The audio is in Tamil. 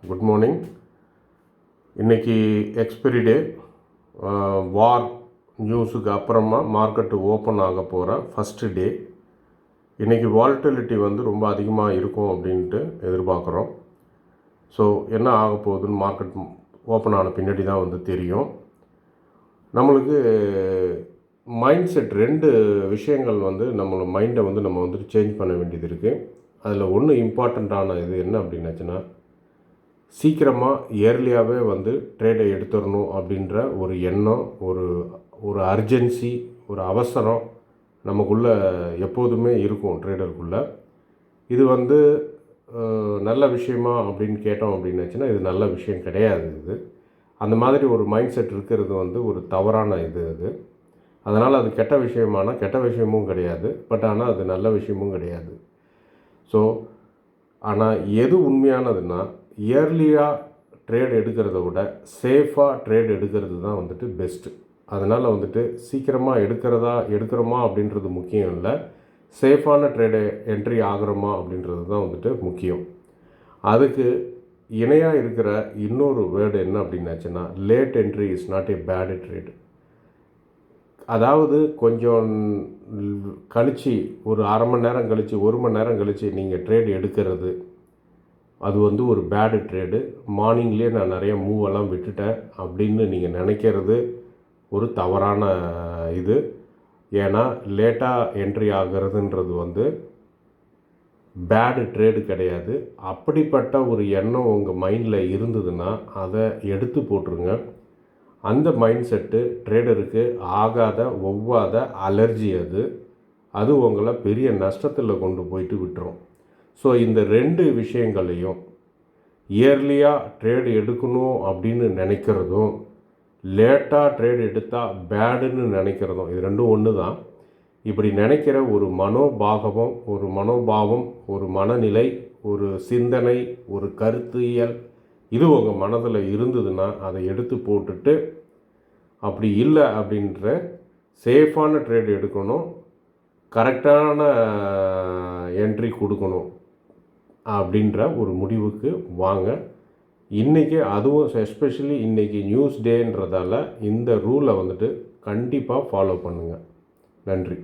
Good morning. இன்றைக்கி எக்ஸ்பைரி டே. வார் நியூஸுக்கு அப்புறமா மார்க்கெட்டு ஓப்பன் ஆக போகிற ஃபஸ்ட்டு டே. இன்றைக்கி வால்டிலிட்டி ரொம்ப அதிகமாக இருக்கும் அப்படின்ட்டு எதிர்பார்க்குறோம். ஸோ என்ன ஆக போகுதுன்னு மார்க்கெட் ஓப்பன் ஆன பின்னாடி தான் தெரியும். நம்மளுக்கு மைண்ட் செட் 2 விஷயங்கள் நம்மளோட மைண்டை நம்ம சேஞ்ச் பண்ண வேண்டியது இருக்குது. அதில் ஒன்று இம்பார்ட்டண்ட்டான இது என்ன அப்படின்னாச்சுன்னா, சீக்கிரமாக இயர்லியாகவே ட்ரேடை எடுத்துடணும் அப்படின்ற ஒரு எண்ணம், ஒரு அர்ஜென்சி, ஒரு அவசரம் நமக்குள்ளே எப்போதுமே இருக்கும் ட்ரேடருக்குள்ளே. இது நல்ல விஷயமா அப்படின்னு கேட்டோம் அப்படின்னாச்சுன்னா, இது நல்ல விஷயம் கிடையாது. இது அந்த மாதிரி ஒரு மைண்ட் செட் இருக்கிறது ஒரு தவறான இது. அதனால் அது கெட்ட விஷயமும் கிடையாது. பட் ஆனால் அது நல்ல விஷயமும் கிடையாது. ஸோ ஆனால் எது உண்மையானதுன்னா, இயர்லியாக ட்ரேட் எடுக்கிறத விட சேஃபாக ட்ரேட் எடுக்கிறது தான் பெஸ்ட்டு. அதனால் சீக்கிரமாக எடுக்கிறோமா அப்படின்றது முக்கியம் இல்லை, சேஃபான ட்ரேடை என்ட்ரி ஆகிறோமா அப்படின்றது தான் முக்கியம். அதுக்கு இணையாக இருக்கிற இன்னொரு வேர்டு என்ன அப்படின்னாச்சுன்னா, late entry is not a bad trade. அதாவது கொஞ்சம் கழித்து, ஒரு அரை மணி நேரம் கழித்து, 1 மணி நேரம் கழித்து நீங்கள் ட்ரேடு எடுக்கிறது, அது ஒரு பேடு ட்ரேடு. மார்னிங்லேயே நான் நிறைய மூவெல்லாம் விட்டுட்டேன் அப்படின்னு நீங்கள் நினைக்கிறது ஒரு தவறான இது. ஏன்னா லேட்டாக என்ட்ரி ஆகிறதுன்றது பேடு ட்ரேடு கிடையாது. அப்படிப்பட்ட ஒரு எண்ணம் உங்கள் மைண்டில் இருந்ததுன்னா அதை எடுத்து போட்டுருங்க. அந்த மைண்ட் செட்டு ட்ரேடருக்கு ஆகாத, ஒவ்வாத அலர்ஜி. அது உங்களை பெரிய நஷ்டத்தில் கொண்டு போயிட்டு விட்டுரும். ஸோ இந்த 2 விஷயங்களையும், இயர்லியாக ட்ரேடு எடுக்கணும் அப்படின்னு நினைக்கிறதும், லேட்டாக ட்ரேடு எடுத்தால் பேடுன்னு நினைக்கிறதும், இது 2 ஒன்று தான். இப்படி நினைக்கிற ஒரு மனோபாவம், ஒரு மனநிலை, ஒரு சிந்தனை, ஒரு கருத்தியல், இது உங்கள் மனதில் இருந்ததுன்னா அதை எடுத்து போட்டுட்டு, அப்படி இல்லை அப்படின்ற சேஃபான ட்ரேட் எடுக்கணும், கரெக்டான என்ட்ரி கொடுக்கணும் அப்படின்ற ஒரு முடிவுக்கு வாங்க. இன்றைக்கி அதுவும் எஸ்பெஷலி இன்றைக்கி நியூஸ் டேன்றதால இந்த ரூலை கண்டிப்பாக ஃபாலோ பண்ணுங்கள். நன்றி.